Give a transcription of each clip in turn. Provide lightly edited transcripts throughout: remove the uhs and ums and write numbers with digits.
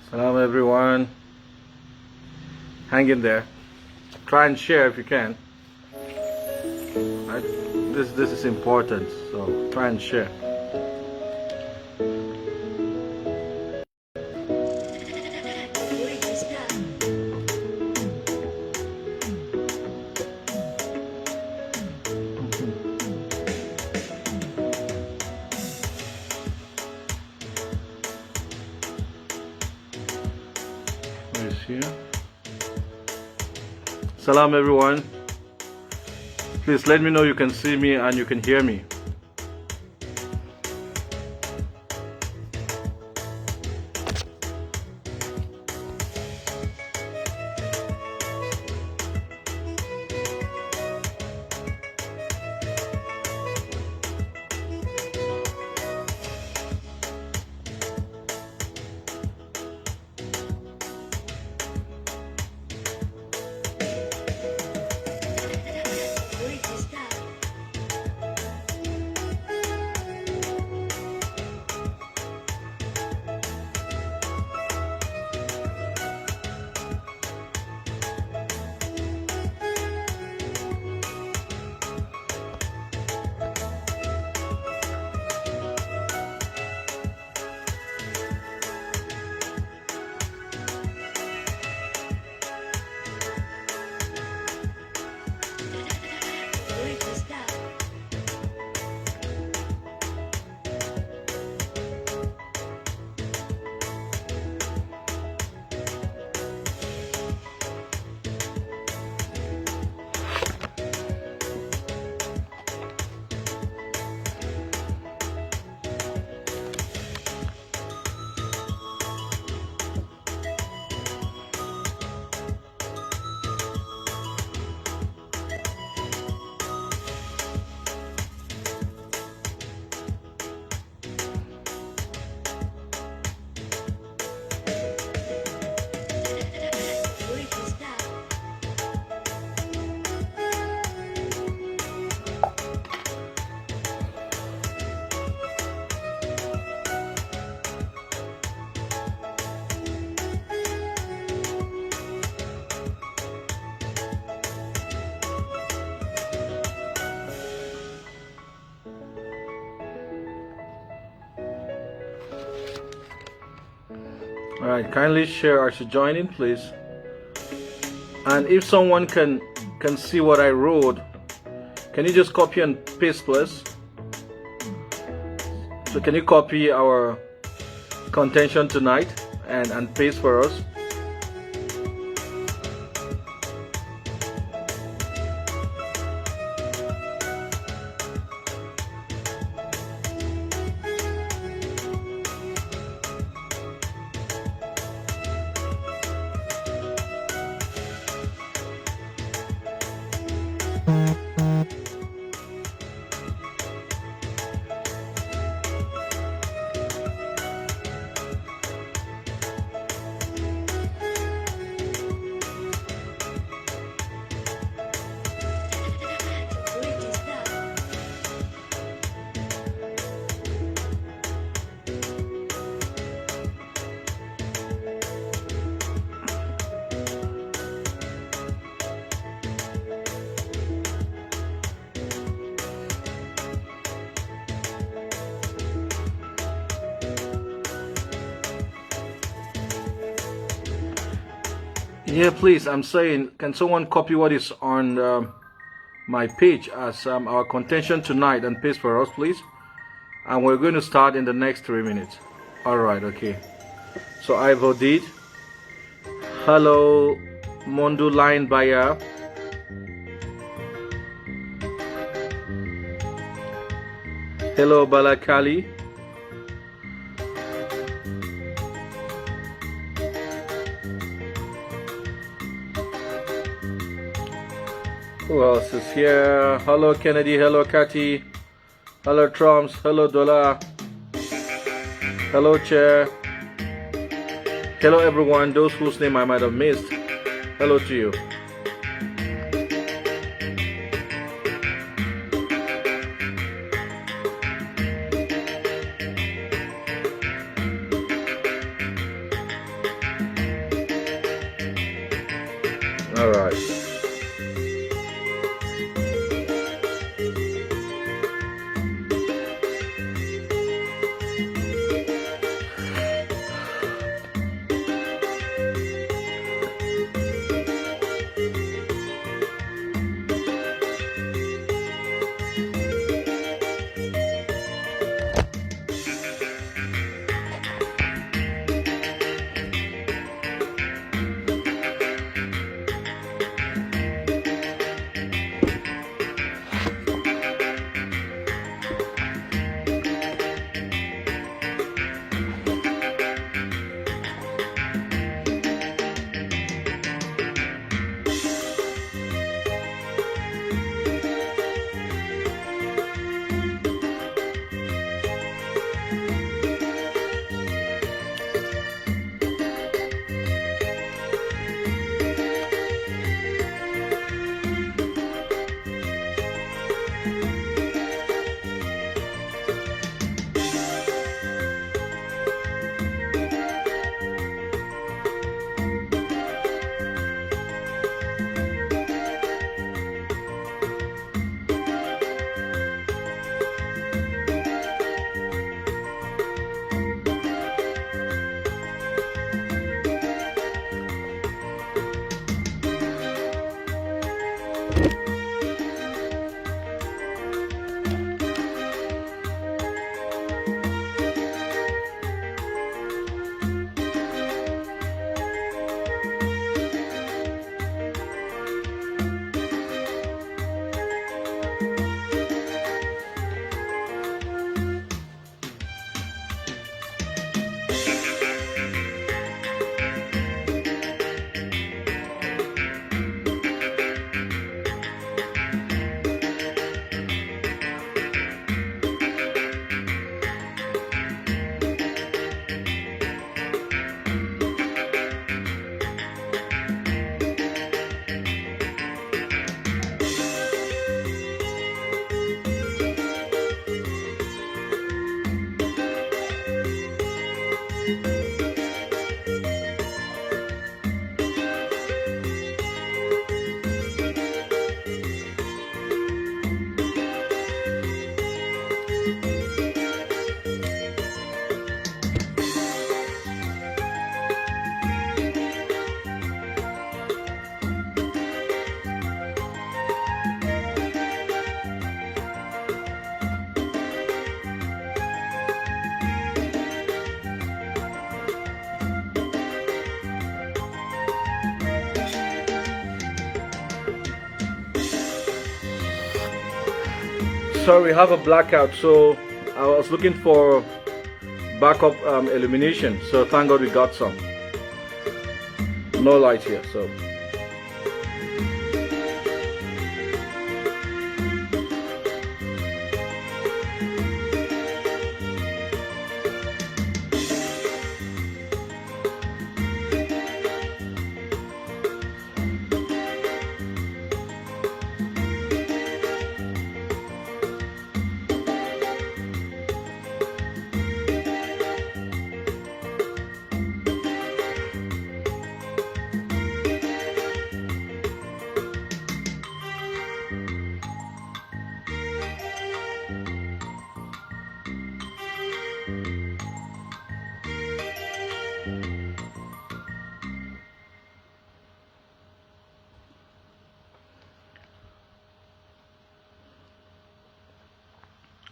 Hello everyone. Hang in there. Try and share if you can. This is important, so try and share. Here. Salam everyone. Please let me know you can see me and you can hear me. Alright, kindly share as you join in, please. And if someone can see what I wrote, can you just copy and paste, please? So can you copy our contention tonight and paste for us? Yeah, please, I'm saying, can someone copy what is on my page as our contention tonight and paste for us, please? And we're going to start in the next 3 minutes. Alright, okay. So I voted. Hello, Mondo Line Buyer. Hello, Balakali. Who else is here? Hello Kennedy, hello Cathy, hello Trumps, hello Dollar, hello Chair, hello everyone, those whose name I might have missed, hello to you. Sorry, we have a blackout, so I was looking for backup illumination. So thank God we got some. No light here, so.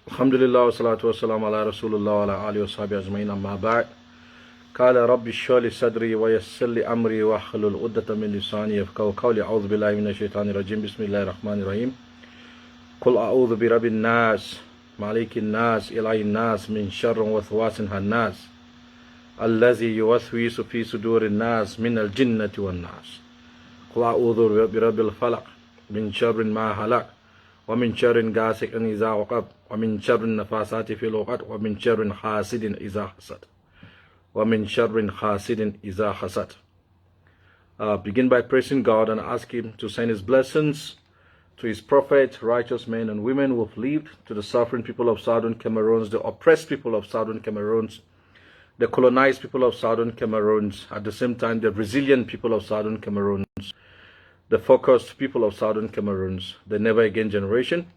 Alhamdulillah wa salatu wa salam ala rasulullah wa ala alihi wa sahbihi ajma'in amma ba'd. قال رب اشرح لي صدري ويسر لي امري واحلل عقدة من لساني يفقهوا قولي اعوذ بالله من الشيطان الرجيم بسم الله الرحمن الرحيم قل اعوذ برب الناس مالك الناس اله الناس من شر وسواس الناس الذي يوسوس في صدور الناس من الجنة والناس قل اعوذ برب الفلق من شر ما خلق ومن شر غاسق إذا وقب ومن شر النفاسات في العقد ومن شر حاسد إذا حسد ومن شر حاسد إذا حسد. Begin by praising God and ask Him to send His blessings to His prophet, righteous men and women who have lived, to the suffering people of Southern Cameroon, the oppressed people of Southern Cameroon, the colonized people of Southern Cameroon, at the same time the resilient people of Southern Cameroon, the focused people of Southern Cameroon, the never again generation.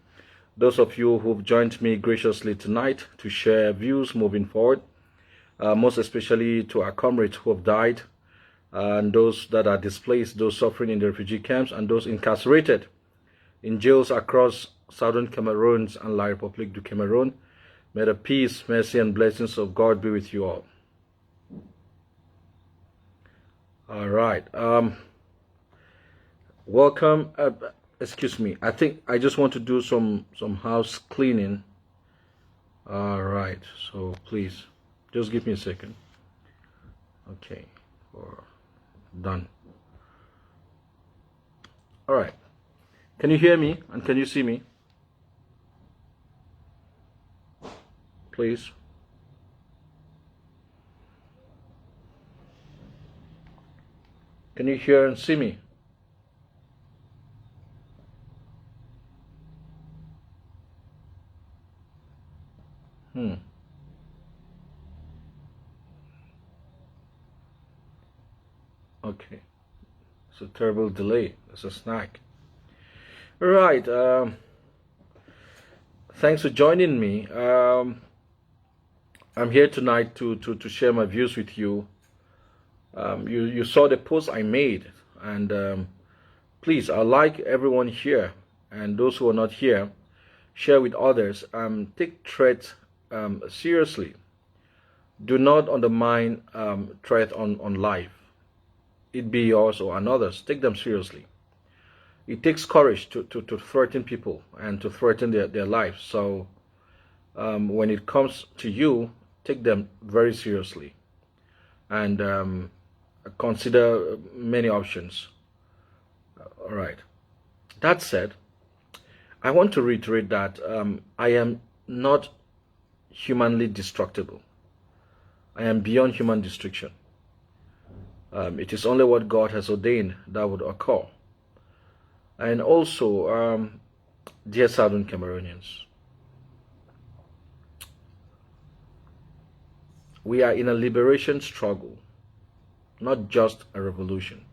Those of you who've joined me graciously tonight to share views moving forward, most especially to our comrades who have died, and those that are displaced, those suffering in the refugee camps, and those incarcerated in jails across Southern Cameroon and La République du Cameroon. May the peace, mercy, and blessings of God be with you all. All right. Welcome. Excuse me. I think I just want to do some house cleaning. All right. So please, just give me a second. Okay. Or done. All right. Can you hear me and can you see me? Please. Can you hear and see me? Okay. It's a terrible delay. It's a snack. All right. Thanks for joining me. I'm here tonight to share my views with you. You saw the post I made, and please, I'd like everyone here and those who are not here, share with others. Take threats seriously. Do not undermine threat on life, it be yours or another's. Take them seriously. It takes courage to threaten people and to threaten their lives. So when it comes to you, take them very seriously and consider many options. All right. That said, I want to reiterate that I am not humanly destructible. I am beyond human destruction. It is only what God has ordained that would occur. And also, dear Southern Cameroonians, we are in a liberation struggle, not just a revolution.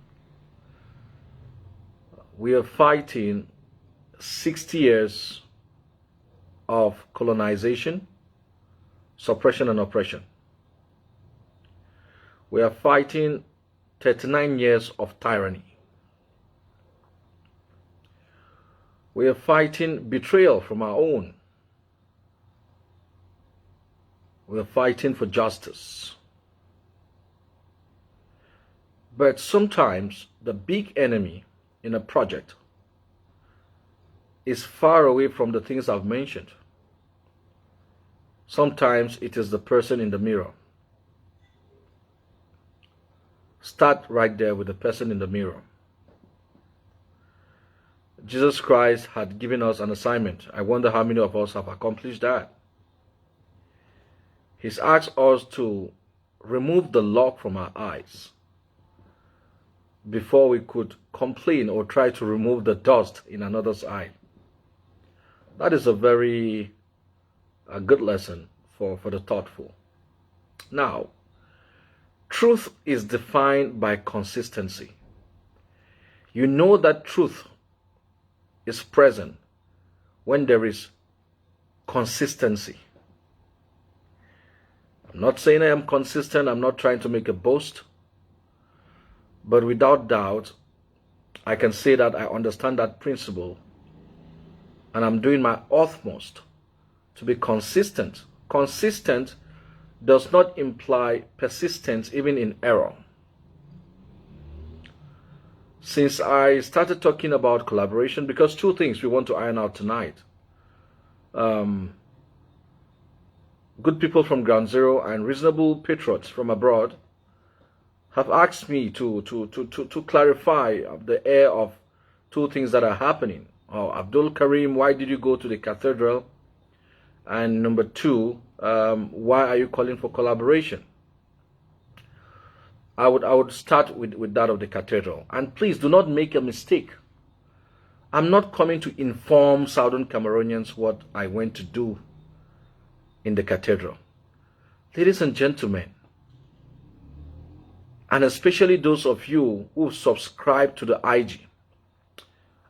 We are fighting 60 years of colonization, suppression, and oppression. We are fighting 39 years of tyranny. We are fighting betrayal from our own. We are fighting for justice. But sometimes the big enemy in a project is far away from the things I've mentioned. Sometimes it is the person in the mirror. Start right there with the person in the mirror. Jesus Christ had given us an assignment. I wonder how many of us have accomplished that. He's asked us to remove the log from our eyes before we could complain or try to remove the dust in another's eye. That is a very good lesson for the thoughtful. Now, truth is defined by consistency. You know that truth is present when there is consistency. I'm not saying I am consistent. I'm not trying to make a boast. But without doubt, I can say that I understand that principle. And I'm doing my utmost to be consistent. Consistent does not imply persistence even in error. Since I started talking about collaboration, because two things we want to iron out tonight. Good people from Ground Zero and reasonable patriots from abroad have asked me to clarify the air of two things that are happening. Abdulkarim, why did you go to the cathedral? And number two, why are you calling for collaboration? I would start with that of the cathedral. And please do not make a mistake. I'm not coming to inform Southern Cameroonians what I went to do in the cathedral. Ladies and gentlemen, and especially those of you who subscribe to the IG.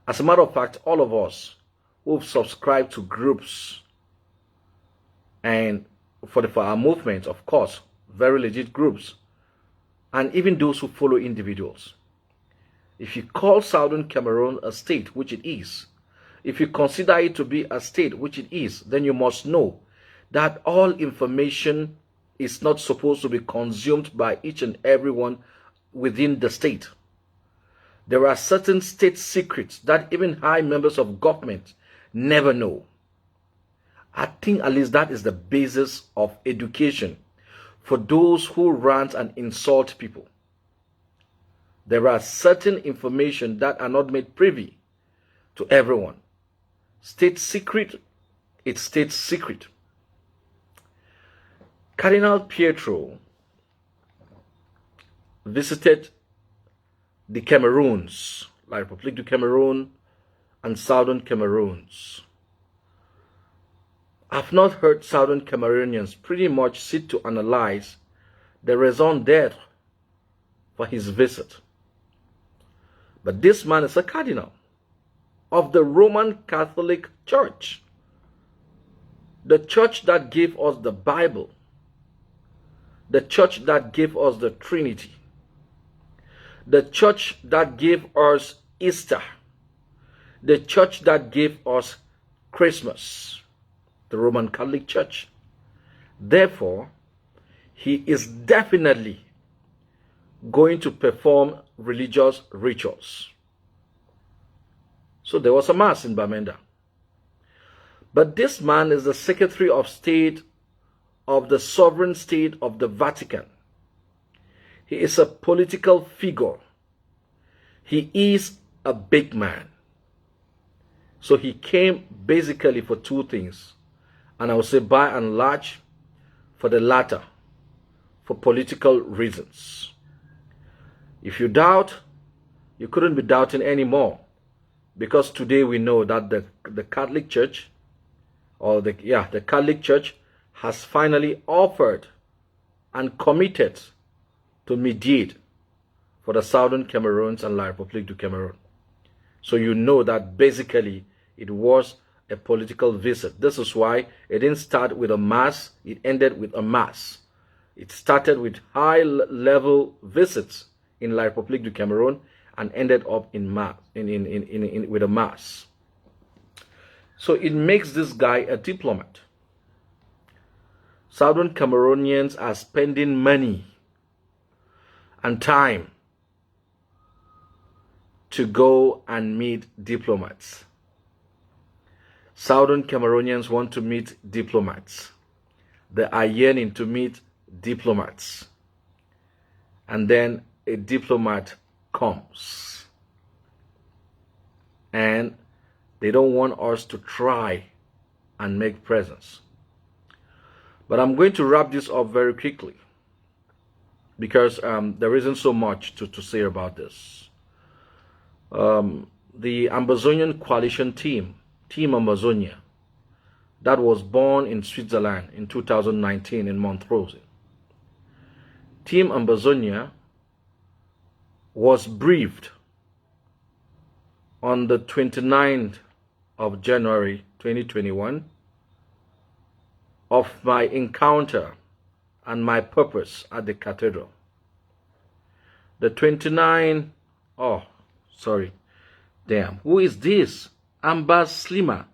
As a matter of fact, all of us who subscribe to groups and for our movement, of course, very legit groups, and even those who follow individuals. If you call Southern Cameroon a state, which it is, if you consider it to be a state, which it is, then you must know that all information is not supposed to be consumed by each and everyone within the state. There are certain state secrets that even high members of government never know. I think at least that is the basis of education for those who rant and insult people. There are certain information that are not made privy to everyone. State secret, it's state secret. Cardinal Pietro visited the Cameroons, La République du Cameroon and Southern Cameroons. I've not heard Southern Cameroonians pretty much sit to analyze the raison d'etre for his visit. But this man is a cardinal of the Roman Catholic Church, the church that gave us the Bible, the church that gave us the Trinity, the church that gave us Easter, the church that gave us Christmas, the Roman Catholic Church. Therefore, he is definitely going to perform religious rituals. So there was a mass in Bamenda. But this man is the Secretary of State of the sovereign state of the Vatican. He is a political figure. He is a big man. So he came basically for two things. And I would say by and large for the latter, for political reasons. If you doubt, you couldn't be doubting anymore. Because today we know that the Catholic Church, or the Catholic Church has finally offered and committed to mediate for the Southern Cameroons and La République du Cameroon. So you know that basically it was a political visit. This is why it didn't start with a mass, it ended with a mass. It started with high-level visits in La République du Cameroon and ended up in with a mass. So it makes this guy a diplomat. Southern Cameroonians are spending money and time to go and meet diplomats. Southern Cameroonians want to meet diplomats. They are yearning to meet diplomats. And then a diplomat comes. And they don't want us to try and make presence. But I'm going to wrap this up very quickly because there isn't so much to say about this. The Ambazonian coalition team Amazonia, that was born in Switzerland in 2019 in Montreux. Team Ambazonia was briefed on the 29th of January 2021 of my encounter and my purpose at the cathedral. The 29, oh, sorry, damn, who is this? Ambas Slima.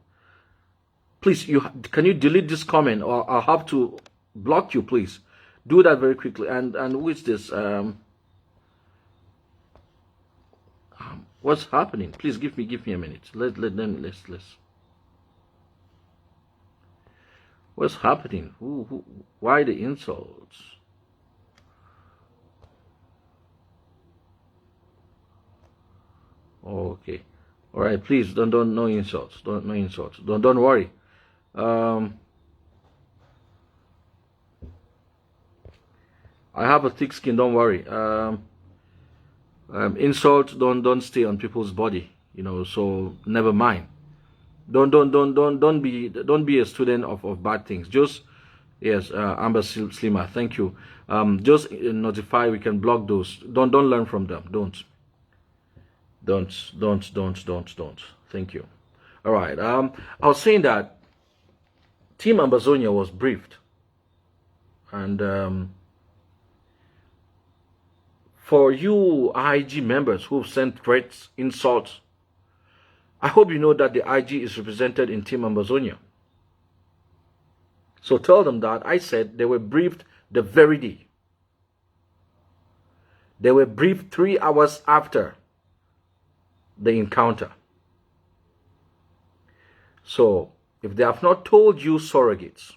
Please, can you delete this comment or I'll have to block you, please. Do that very quickly. And who is this? What's happening? Please give me a minute. Let's. What's happening? Why the insults? Okay. All right, please don't no insults. Don't no insults. Don't worry. I have a thick skin. Don't worry. Insults don't stay on people's body. You know. So never mind. Don't be a student of bad things. Just yes, Amber Slima. Thank you. Just notify. We can block those. Don't learn from them. Don't. Thank you. All right. I was saying that Team Ambazonia was briefed, and for you IG members who've sent threats, insults, I hope you know that the IG is represented in Team Ambazonia. So tell them that I said they were briefed the very day. They were briefed 3 hours after the encounter. So if they have not told you surrogates,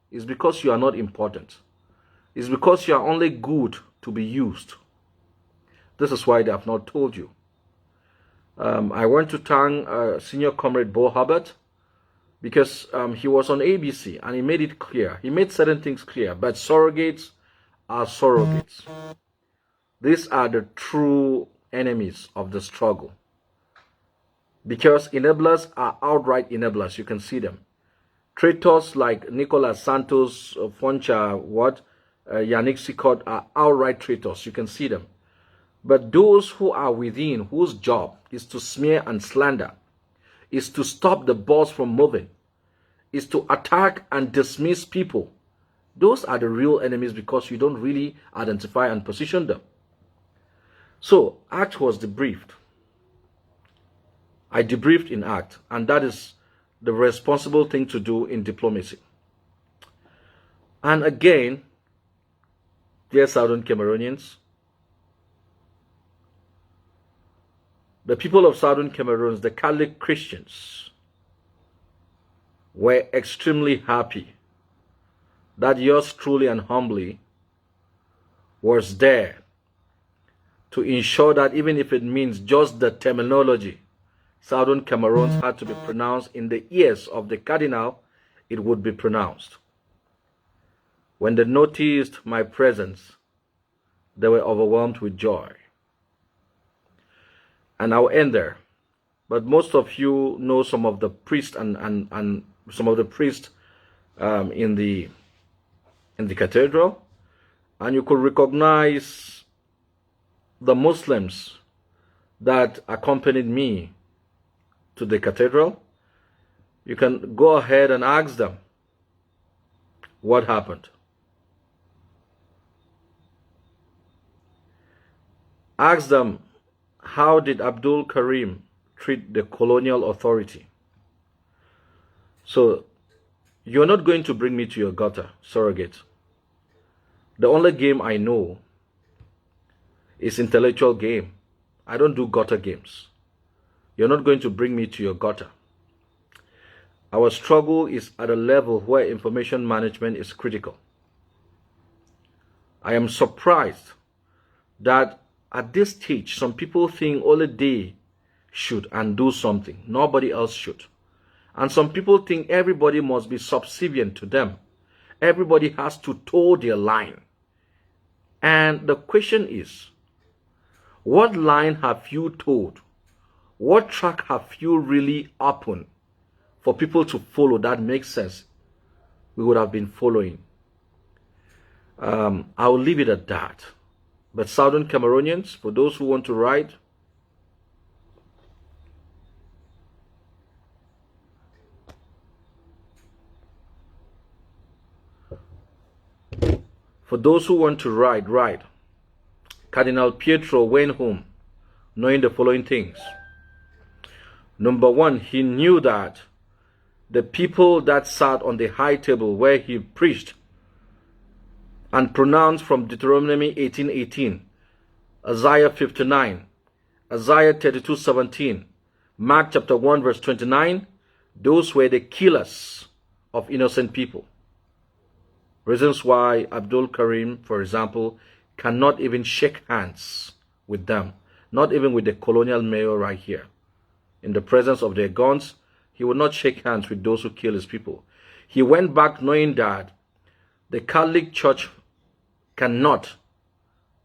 it's because you are not important. It's because you are only good to be used. This is why they have not told you. I want to thank Senior Comrade Bo Hubbard because he was on ABC and he made it clear. He made certain things clear, but surrogates are surrogates. These are the true enemies of the struggle. Because enablers are outright enablers. You can see them. Traitors like Nicolas Santos, Foncha, Yannick Sikot are outright traitors. You can see them. But those who are within, whose job is to smear and slander, is to stop the boss from moving, is to attack and dismiss people, those are the real enemies because you don't really identify and position them. So, ACT was debriefed. I debriefed in ACT, and that is the responsible thing to do in diplomacy. And again, dear Southern Cameroonians, the people of Southern Cameroon, the Catholic Christians, were extremely happy that yours truly and humbly was there to ensure that even if it means just the terminology Southern Cameroons had to be pronounced in the ears of the cardinal, it would be pronounced. When they noticed my presence, they were overwhelmed with joy. And I'll end there. But most of you know some of the priests and some of the priests in the cathedral, and you could recognize the Muslims that accompanied me to the cathedral. You can go ahead and ask them what happened. Ask them, how did Abdulkarim treat the colonial authority? So, you're not going to bring me to your gutter, surrogate. The only game I know is intellectual game. I don't do gutter games. You're not going to bring me to your gutter. Our struggle is at a level where information management is critical. I am surprised that at this stage, some people think only they should and do something. Nobody else should. And some people think everybody must be subservient to them. Everybody has to toe their line. And the question is, what line have you toed? What track have you really opened for people to follow that makes sense? We would have been following. I'll leave it at that. But Southern Cameroonians, for those who want to ride, ride. Cardinal Pietro went home knowing the following things. Number one, he knew that the people that sat on the high table where he preached and pronounced from Deuteronomy 18:18, Isaiah 59, Isaiah 32:17, Mark chapter 1 verse 29, those were the killers of innocent people. Reasons why Abdulkarim, for example, cannot even shake hands with them, not even with the colonial mayor right here. In the presence of their guns, he would not shake hands with those who kill his people. He went back knowing that the Catholic Church cannot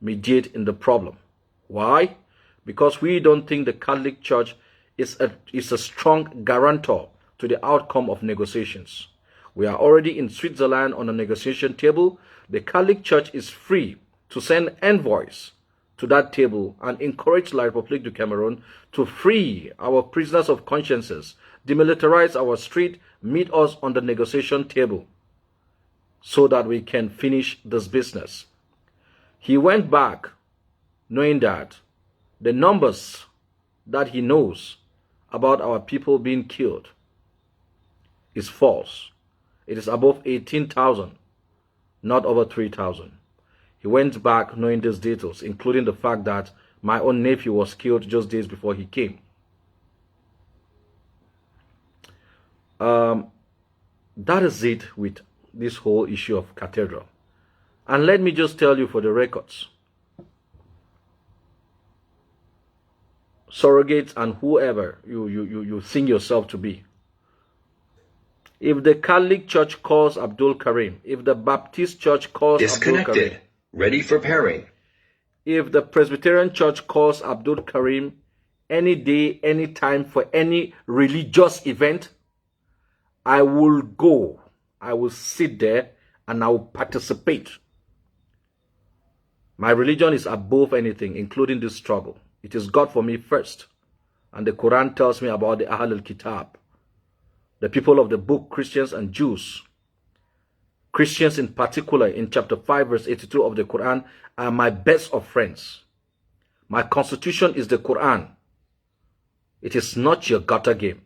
mediate in the problem. Why? Because we don't think the Catholic Church is a strong guarantor to the outcome of negotiations. We are already in Switzerland on a negotiation table. The Catholic Church is free to send envoys to that table and encourage La République du Cameroon to free our prisoners of consciences, demilitarize our street, meet us on the negotiation table so that we can finish this business. He went back knowing that the numbers that he knows about our people being killed is false. It is above 18,000, not over 3,000. He went back knowing these details, including the fact that my own nephew was killed just days before he came. That is it with this whole issue of cathedral. And let me just tell you for the records, surrogates and whoever you think yourself to be, if the Catholic Church calls Abdulkarim, if the Baptist Church calls Disconnected. Ready for pairing. If the Presbyterian Church calls Abdulkarim any day, any time for any religious event, I will go. I will sit there and I will participate. My religion is above anything, including this struggle. It is God for me first. And the Quran tells me about the Ahl al-Kitab, the people of the book, Christians and Jews. Christians in particular, in chapter 5 verse 82 of the Quran, are my best of friends. My constitution is the Quran. It is not your gutter game.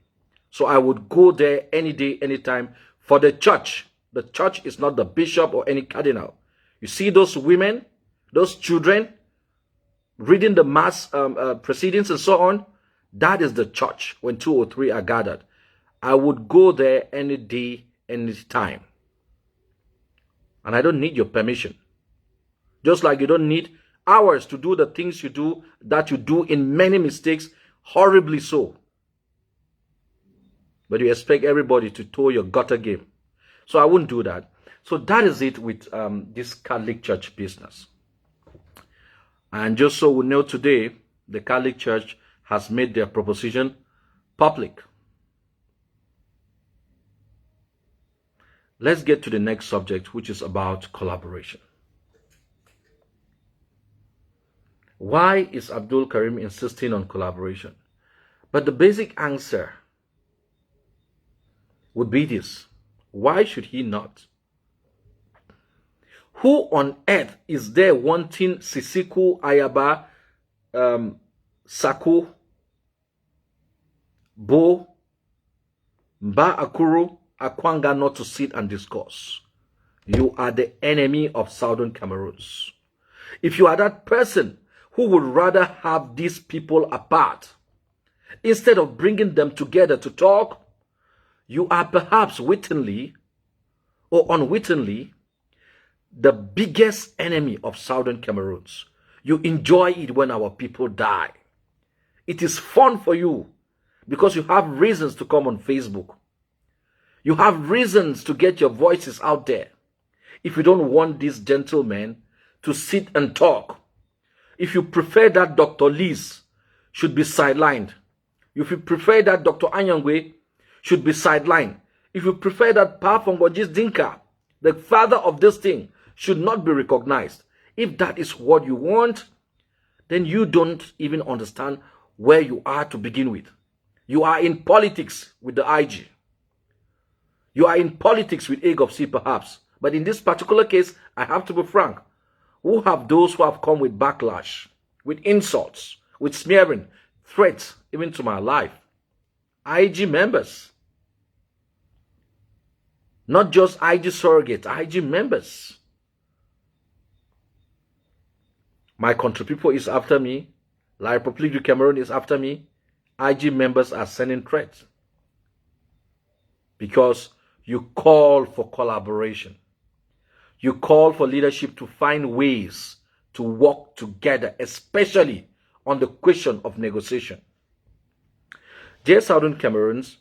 So I would go there any day, anytime for the church. The church is not the bishop or any cardinal. You see those women, those children, reading the mass proceedings and so on, that is the church when 2 or 3 are gathered. I would go there any day, any time. And I don't need your permission. Just like you don't need ours to do the things you do, that you do in many mistakes, horribly so. But you expect everybody to toe your gutter game. So I wouldn't do that. So that is it with this Catholic Church business. And just so we know today, the Catholic Church has made their proposition public. Let's get to the next subject, which is about collaboration. Why is Abdulkarim insisting on collaboration? But the basic answer would be this: why should he not? Who on earth is there wanting Sisiku, Ayaba, Saku, Bo, Mba Akuru, Akwanga not to sit and discuss? You are the enemy of Southern Cameroons. If you are that person who would rather have these people apart instead of bringing them together to talk, you are perhaps wittingly or unwittingly the biggest enemy of Southern Cameroons. You enjoy it when our people die. It is fun for you because you have reasons to come on Facebook. You have reasons to get your voices out there. If you don't want these gentlemen to sit and talk, if you prefer that Dr. Liz should be sidelined, if you prefer that Dr. Anyangwe should be sidelined, if you prefer that Pa Fongojis Dinka, the father of this thing, should not be recognized, if that is what you want, then you don't even understand where you are to begin with. You are in politics with the IG. You are in politics with AGOPC perhaps. But in this particular case, I have to be frank. Who have those who have come with backlash, with insults, with smearing, threats, even to my life? IG members. Not just IG surrogates, IG members. My country people is after me. La République du Cameroon is after me. IG members are sending threats. Because you call for collaboration. You call for leadership to find ways to work together, especially on the question of negotiation. Dear Southern Cameroonians,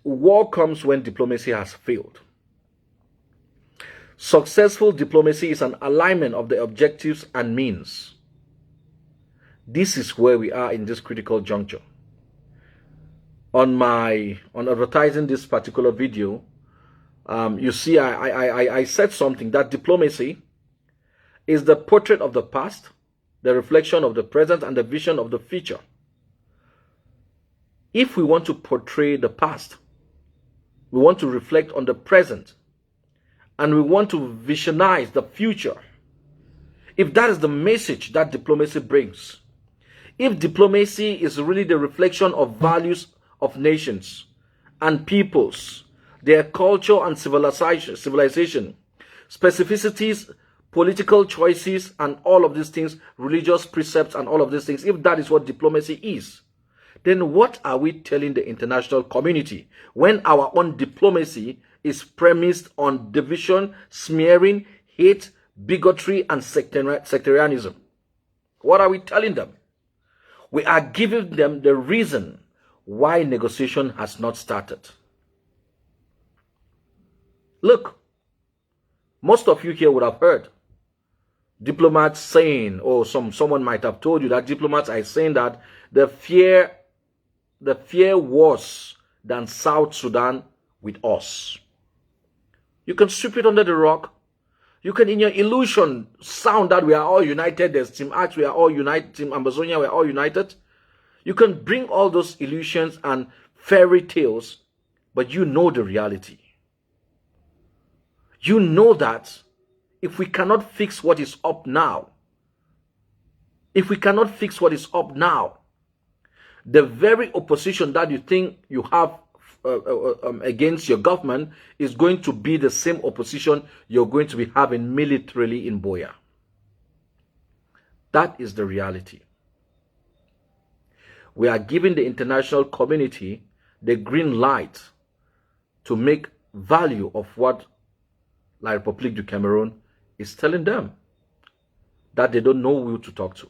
war comes when diplomacy has failed. Successful diplomacy is an alignment of the objectives and means. This is where we are in this critical juncture. On advertising this particular video, you see I said something, that diplomacy is the portrait of the past, the reflection of the present, and the vision of the future. If we want to portray the past, we want to reflect on the present, and we want to visionize the future. If that is the message that diplomacy brings, if diplomacy is really the reflection of values of nations and peoples, their culture and civilization, specificities, political choices, and all of these things, religious precepts and all of these things, if that is what diplomacy is, then what are we telling the international community when our own diplomacy is premised on division, smearing, hate, bigotry, and sectarianism? What are we telling them? We are giving them the reason why negotiation has not started. Look, most of you here would have heard diplomats saying, or someone might have told you that diplomats are saying that the fear worse than South Sudan with us. You can sweep it under the rock. You can, in your illusion, sound that we are all united. There's Team Axe, we are all united. Team Amazonia, we are all united. You can bring all those illusions and fairy tales, but you know the reality. You know that if we cannot fix what is up now, the very opposition that you think you have against your government is going to be the same opposition you're going to be having militarily in Boya. That is the reality. We are giving the international community the green light to make value of what La République du Cameroon is telling them, that they don't know who to talk to.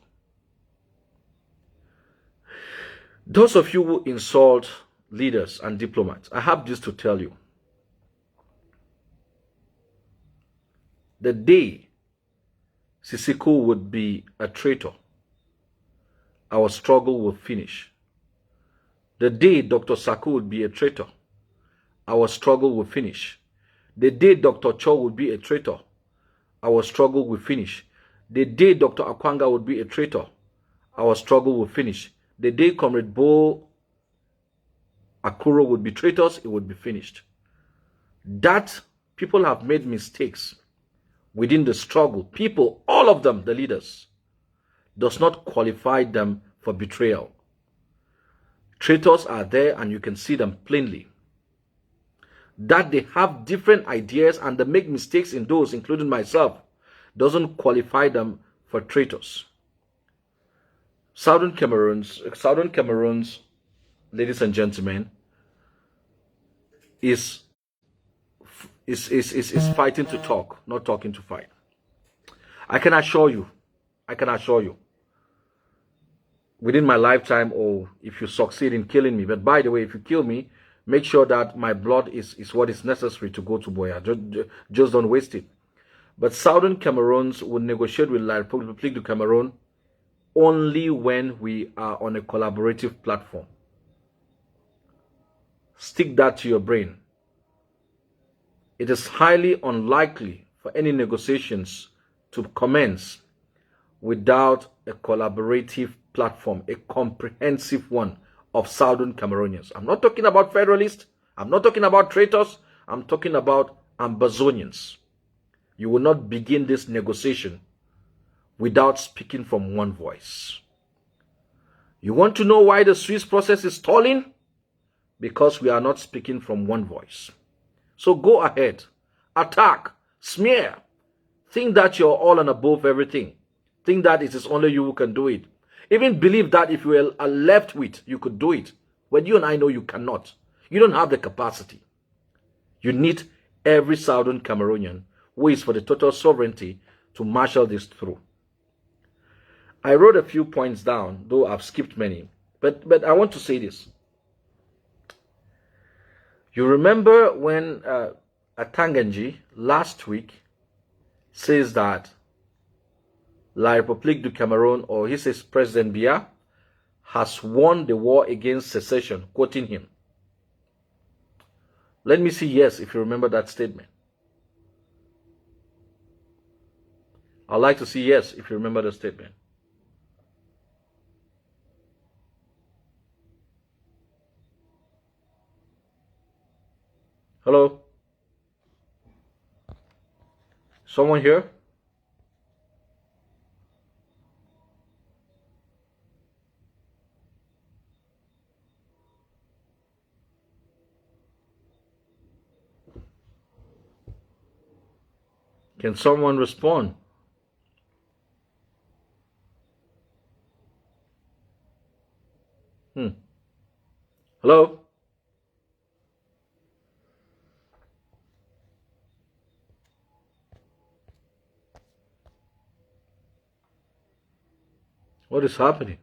Those of you who insult leaders and diplomats, I have this to tell you. The day Sisiku would be a traitor, our struggle will finish. The day Dr. Saku would be a traitor, our struggle will finish. The day Dr. Cho would be a traitor, our struggle will finish. The day Dr. Akwanga would be a traitor, our struggle will finish. The day Comrade Bo Akuro would betray us, it would be finished. That people have made mistakes within the struggle. People, all of them, the leaders, does not qualify them for betrayal. Traitors are there and you can see them plainly. That they have different ideas and they make mistakes in those, including myself, doesn't qualify them for traitors. Southern Cameroons, ladies and gentlemen, is fighting to talk, not talking to fight. I can assure you, within my lifetime, or if you succeed in killing me, but by the way, if you kill me, make sure that my blood is what is necessary to go to Boya. Just don't waste it. But Southern Cameroons will negotiate with La République du Cameroon only when we are on a collaborative platform. Stick that to your brain. It is highly unlikely for any negotiations to commence without a collaborative platform, a comprehensive one of Southern Cameroonians. I'm not talking about federalists. I'm not talking about traitors. I'm talking about Ambazonians. You will not begin this negotiation without speaking from one voice. You want to know why the Swiss process is stalling? Because we are not speaking from one voice. So go ahead, attack, smear, think that you're all and above everything. Think that it is only you who can do it. Even believe that if you are left with, you could do it. When you and I know you cannot. You don't have the capacity. You need every Southern Cameroonian who is for the total sovereignty to marshal this through. I wrote a few points down, though I've skipped many. But I want to say this. You remember when Atanganji last week says that La République du Cameroon, or he says President Biya, has won the war against secession, quoting him. Let me see yes if you remember that statement. I'd like to see yes if you remember the statement. Hello? Someone here? Can someone respond? Hello? What is happening?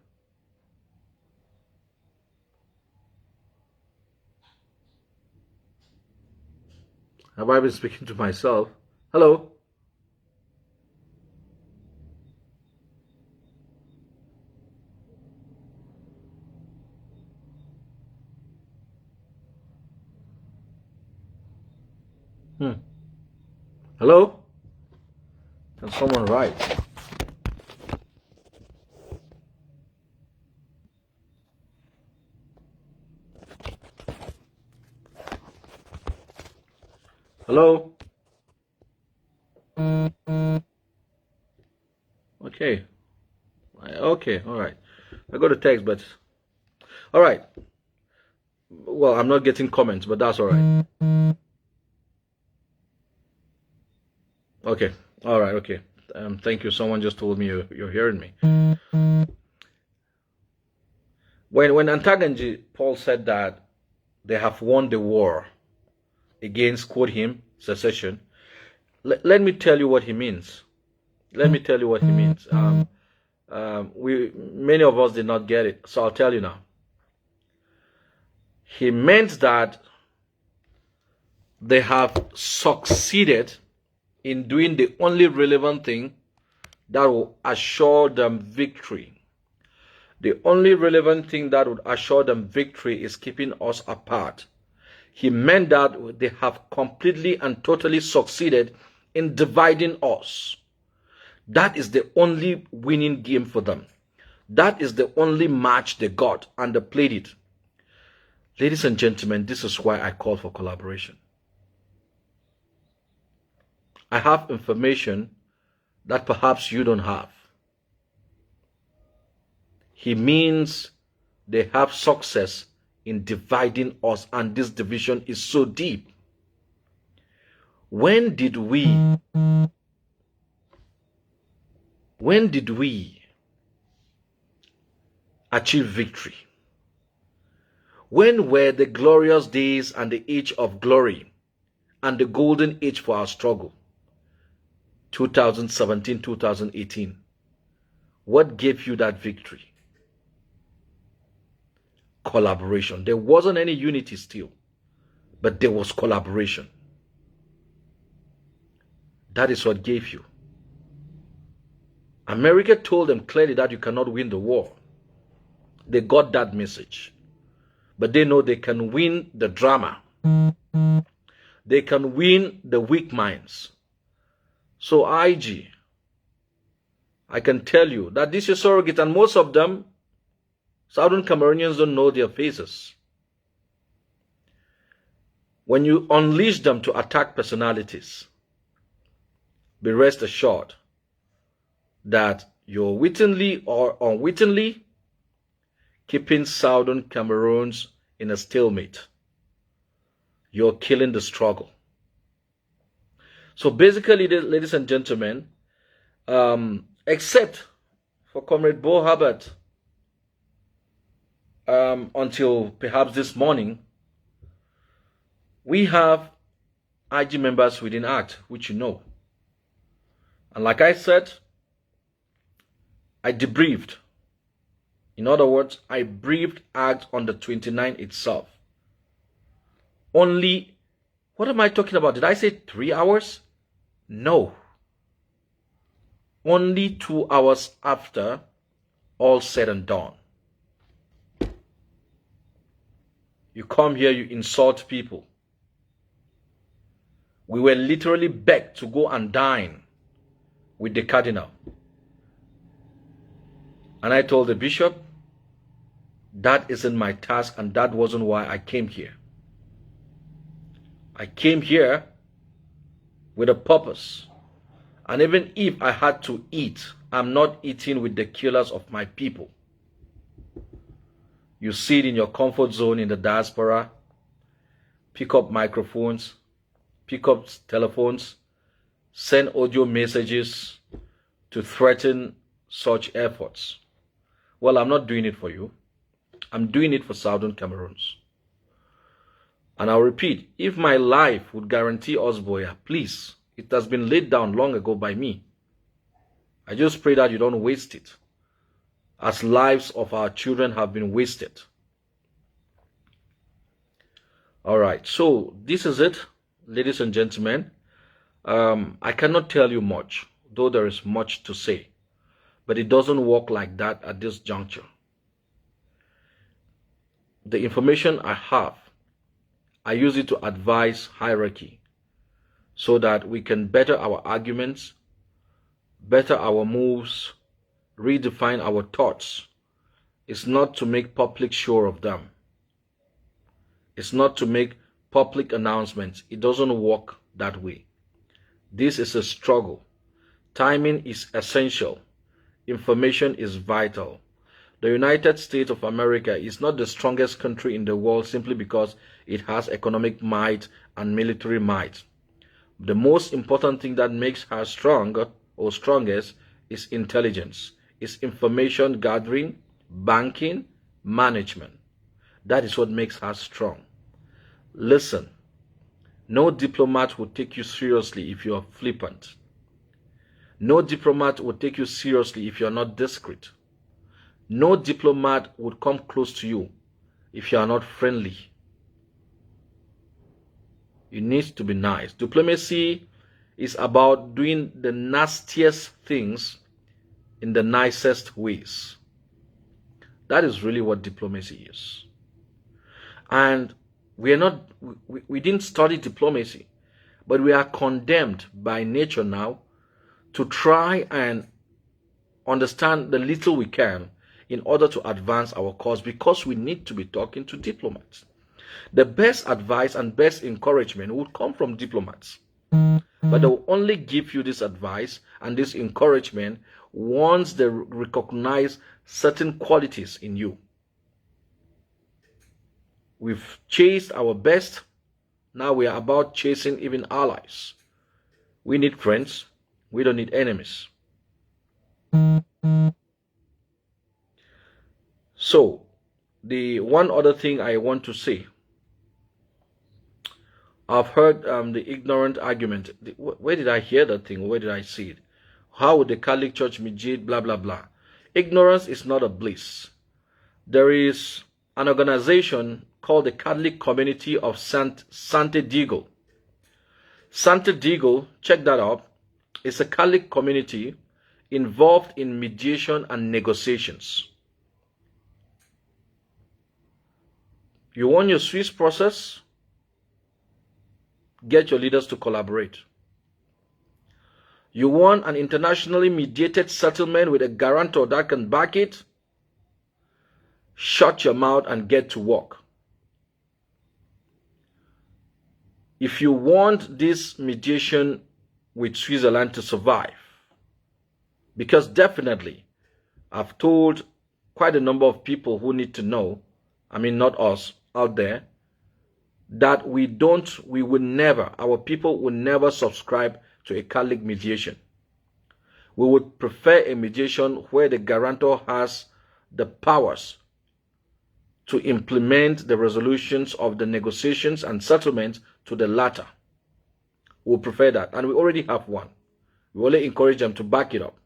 Have I been speaking to myself? Hello? Hello? Can someone write? Hello? Okay. Okay, all right. I got a text, but... All right. Well, I'm not getting comments, but that's all right. Okay. All right, okay. Thank you. Someone just told me you're hearing me. When Antaganji Paul said that they have won the war against, quote him, secession, let me tell you what he means. Let me tell you what he means. Many of us did not get it, so I'll tell you now. He meant that they have succeeded in doing the only relevant thing that will assure them victory. The only relevant thing that would assure them victory is keeping us apart. He meant that they have completely and totally succeeded in dividing us. That is the only winning game for them. That is the only match they got, and they played it. Ladies and gentlemen, this is why I call for collaboration. I have information that perhaps you don't have. He means they have success in dividing us, and this division is so deep. When did we achieve victory? When were the glorious days and the age of glory and the golden age for our struggle? 2017, 2018. What gave you that victory? Collaboration. There wasn't any unity still, but there was collaboration. That is what gave you. America told them clearly that you cannot win the war. They got that message. But they know they can win the drama. They can win the weak minds. So IG, I can tell you that this is surrogate, and most of them, Southern Cameroonians, don't know their faces. When you unleash them to attack personalities, be rest assured that you're wittingly or unwittingly keeping Southern Cameroons in a stalemate. You're killing the struggle. So basically, ladies and gentlemen, except for Comrade Bo Herbert, until perhaps this morning, we have IG members within ACT, which you know. And like I said, I debriefed. In other words, I briefed ACT on the 29th itself. Only, what am I talking about? Did I say 3 hours? No. Only 2 hours after all said and done. You come here, you insult people. We were literally begged to go and dine with the cardinal. And I told the bishop, that isn't my task, and that wasn't why I came here. I came here with a purpose. And even if I had to eat, I'm not eating with the killers of my people. You sit in your comfort zone in the diaspora, pick up microphones, pick up telephones, send audio messages to threaten such efforts. Well, I'm not doing it for you. I'm doing it for Southern Cameroons. And I'll repeat, if my life would guarantee us Boya, please, it has been laid down long ago by me. I just pray that you don't waste it, as lives of our children have been wasted. All right, so this is it, ladies and gentlemen. I cannot tell you much, though there is much to say, but it doesn't work like that at this juncture. The information I have, I use it to advise hierarchy so that we can better our arguments, better our moves, redefine our thoughts. It's not to make public show of them. It's not to make public announcements. It doesn't work that way. This is a struggle. Timing is essential. Information is vital. The United States of America is not the strongest country in the world simply because it has economic might and military might. The most important thing that makes her strong or strongest is intelligence, is information gathering, banking, management. That is what makes her strong. Listen, no diplomat will take you seriously if you are flippant. No diplomat will take you seriously if you are not discreet. No diplomat would come close to you if you are not friendly. You need to be nice. Diplomacy is about doing the nastiest things in the nicest ways. That is really what diplomacy is. And we didn't study diplomacy, but we are condemned by nature now to try and understand the little we can in order to advance our cause, because we need to be talking to diplomats. The best advice and best encouragement would come from diplomats. But they will only give you this advice and this encouragement once they recognize certain qualities in you. We've chased our best. Now we are about chasing even allies. We need friends. We don't need enemies. So, the one other thing I want to say, I've heard the ignorant argument. Where did I hear that thing? Where did I see it? How would the Catholic Church mediate, blah, blah, blah. Ignorance is not a bliss. There is an organization called the Catholic Community of Santo Diego. Santo Diego, check that out. It's a Catholic community involved in mediation and negotiations. You want your Swiss process? Get your leaders to collaborate. You want an internationally mediated settlement with a guarantor that can back it? Shut your mouth and get to work. If you want this mediation with Switzerland to survive, because definitely, I've told quite a number of people who need to know, I mean not us, out there, that we will never, our people will never subscribe to a Catholic mediation. We would prefer a mediation where the guarantor has the powers to implement the resolutions of the negotiations and settlements to the latter. We prefer that, and we already have one. We only encourage them to back it up.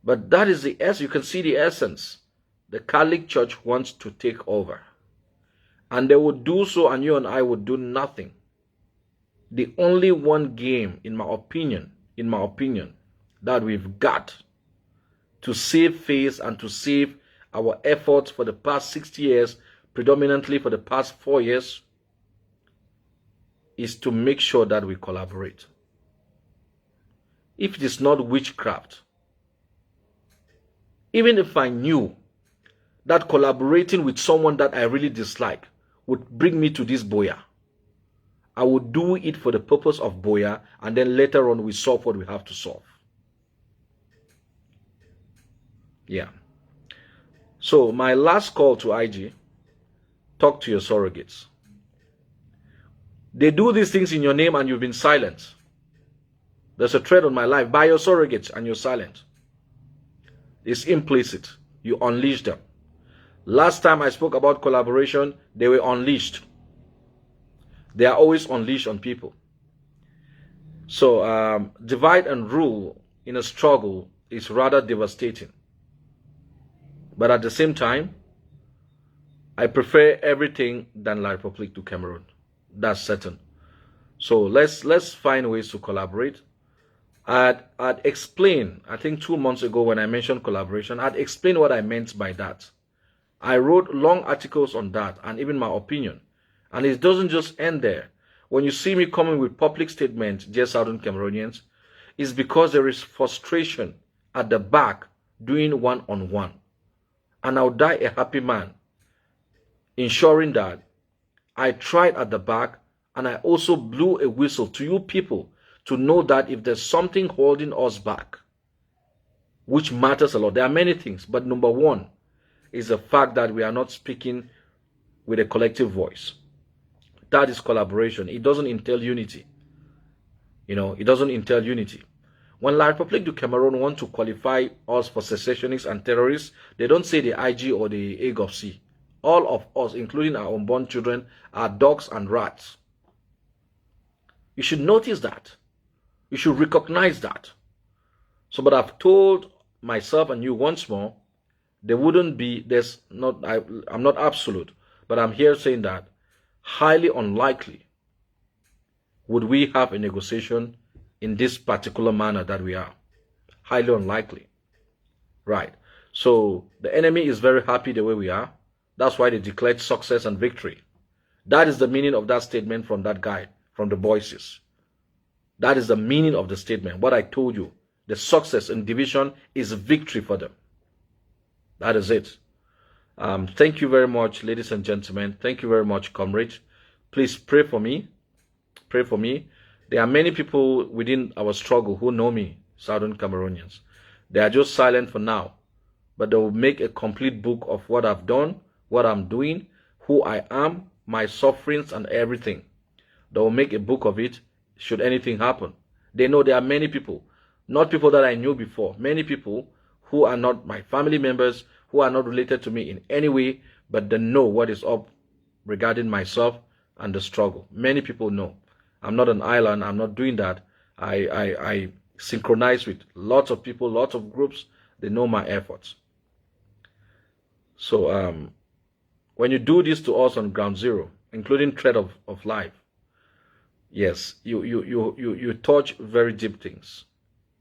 But that is the essence. You can see the essence. The Catholic Church wants to take over. And they would do so, and you and I would do nothing. The only one game, in my opinion, that we've got to save face and to save our efforts for the past 60 years, predominantly for the past 4 years, is to make sure that we collaborate. If it is not witchcraft, even if I knew that collaborating with someone that I really dislike would bring me to this boya, I would do it for the purpose of boya, and then later on we solve what we have to solve. Yeah. So my last call to IG, talk to your surrogates. They do these things in your name and you've been silent. There's a threat on my life by your surrogates and you're silent. It's implicit. You unleash them. Last time I spoke about collaboration, they were unleashed. They are always unleashed on people. So divide and rule in a struggle is rather devastating. But at the same time, I prefer everything than La République du Cameroon. That's certain. So let's find ways to collaborate. I'd explain, I think 2 months ago when I mentioned collaboration, I'd explain what I meant by that. I wrote long articles on that and even my opinion. And it doesn't just end there. When you see me coming with public statements, dear Southern Cameroonians, it's because there is frustration at the back doing one-on-one. And I'll die a happy man, ensuring that I tried at the back and I also blew a whistle to you people to know that if there's something holding us back, which matters a lot, there are many things, but number one is the fact that we are not speaking with a collective voice. That is collaboration. It doesn't entail unity. It doesn't entail unity. When La République du Cameroon want to qualify us for secessionists and terrorists, they don't say the IG or the AGOC. All of us, including our unborn children, are dogs and rats. You should notice that. You should recognize that. So, but I've told myself and you once more, there wouldn't be, I'm not absolute, but I'm here saying that highly unlikely would we have a negotiation in this particular manner that we are. Highly unlikely. Right. So the enemy is very happy the way we are. That's why they declared success and victory. That is the meaning of that statement from that guy, from the voices. That is the meaning of the statement. What I told you, the success in division is victory for them. That is it. Thank you very much, ladies and gentlemen. Thank you very much, comrade. Please pray for me. Pray for me. There are many people within our struggle who know me, Southern Cameroonians. They are just silent for now, but they will make a complete book of what I've done, what I'm doing, who I am, my sufferings, and everything. They will make a book of it should anything happen. They know there are many people, not people that I knew before, many people who are not my family members, who are not related to me in any way, but they know what is up regarding myself and the struggle. Many people know. I'm not an island. I'm not doing that. I synchronize with lots of people, lots of groups. They know my efforts. So when you do this to us on ground zero, including threat of life, yes, you touch very deep things.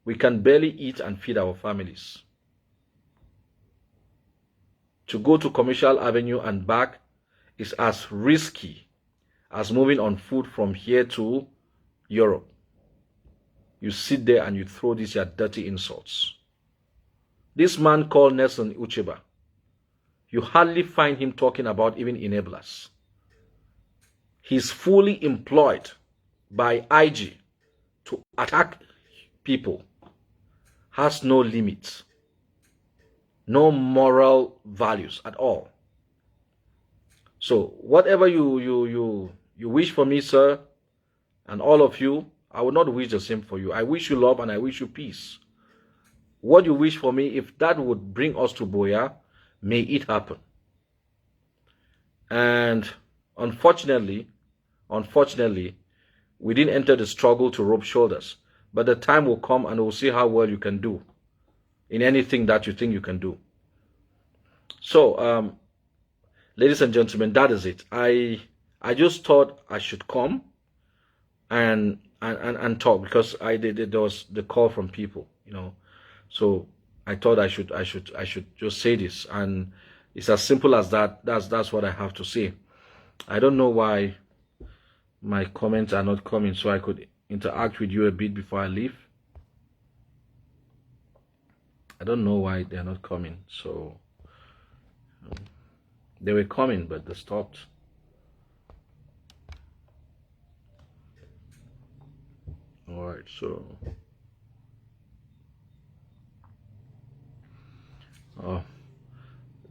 We can barely eat and feed our families. To go to Commercial Avenue and back is as risky as moving on foot from here to Europe. You sit there and you throw these your dirty insults. This man called Nelson Ucheba, you hardly find him talking about even enablers. He's fully employed by IG to attack people, has no limits, no moral values at all. So whatever you wish for me, sir, and all of you, I will not wish the same for you. I wish you love and I wish you peace. What you wish for me, if that would bring us to Boya, may it happen. And unfortunately, we didn't enter the struggle to rub shoulders. But the time will come and we'll see how well you can do in anything that you think you can do. So, ladies and gentlemen, that is it. I just thought I should come and talk because there was the call from people, you know. So I thought I should just say this, and it's as simple as that. That's what I have to say. I don't know why my comments are not coming, so I could interact with you a bit before I leave. I don't know why they're not coming. So they were coming, but they stopped. All right, so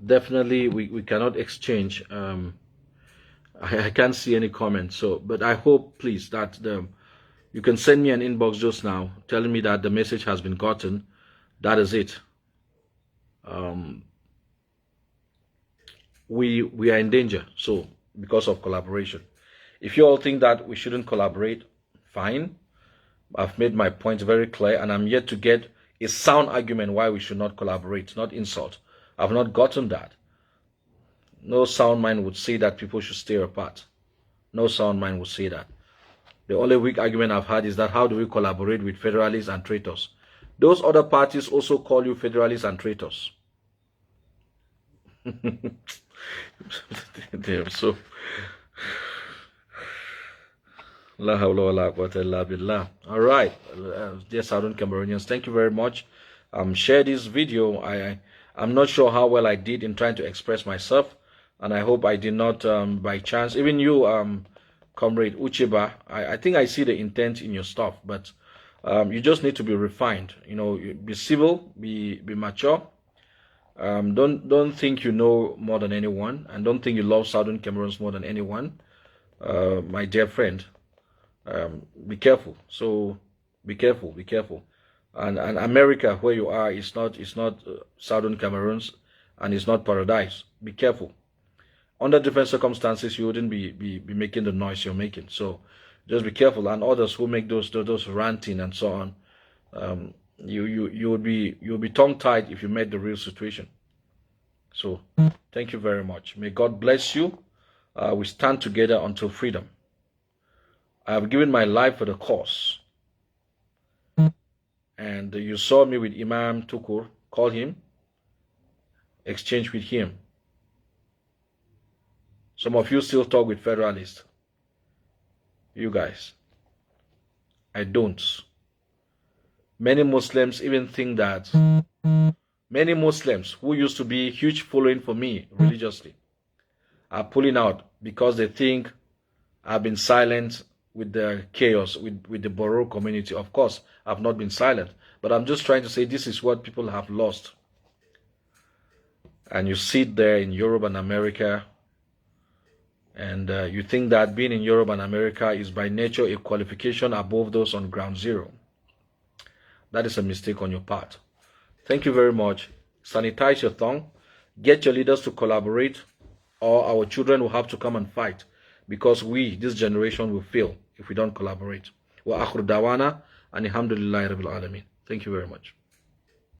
definitely we cannot exchange. I can't see any comments. So, but I hope, please, that you can send me an inbox just now telling me that the message has been gotten. That is it. We are in danger. So because of collaboration, if you all think that we shouldn't collaborate, fine. I've made my point very clear, and I'm yet to get a sound argument why we should not collaborate, not insult. I've not gotten that. No sound mind would say that people should stay apart. No sound mind would say that. The only weak argument I've had is that how do we collaborate with federalists and traitors? Those other parties also call you federalists and traitors. Damn, so La hawla wa la quwwata illa billah. All right, dear Southern Cameroonians, thank you very much. Share this video. I'm not sure how well I did in trying to express myself, and I hope I did not by chance. Even you, Comrade Ucheba, I think I see the intent in your stuff, but you just need to be refined. You know, be civil, be mature. Don't think you know more than anyone, and don't think you love Southern Cameroons more than anyone, my dear friend. Be careful. So be careful. And America, where you are, is not Southern Cameroons, and it's not paradise. Be careful. Under different circumstances, you wouldn't be making the noise you're making. So just be careful. And others who make those ranting and so on, you'll be tongue tied if you met the real situation. So thank you very much. May God bless you. We stand together until freedom. I have given my life for the cause. And you saw me with Imam Tukur. Call him. Exchange with him. Some of you still talk with federalists. You guys. I don't. Many Muslims even think that Many Muslims who used to be huge following for me religiously are pulling out because they think I've been silent with the chaos, with the Borough community. Of course, I've not been silent, but I'm just trying to say this is what people have lost. And you sit there in Europe and America, and you think that being in Europe and America is by nature a qualification above those on ground zero. That is a mistake on your part. Thank you very much. Sanitize your tongue. Get your leaders to collaborate, or our children will have to come and fight, because we, this generation, will fail if we don't collaborate. Wa akhru dawana and alhamdulillahi rabbil alamin. Thank you very much.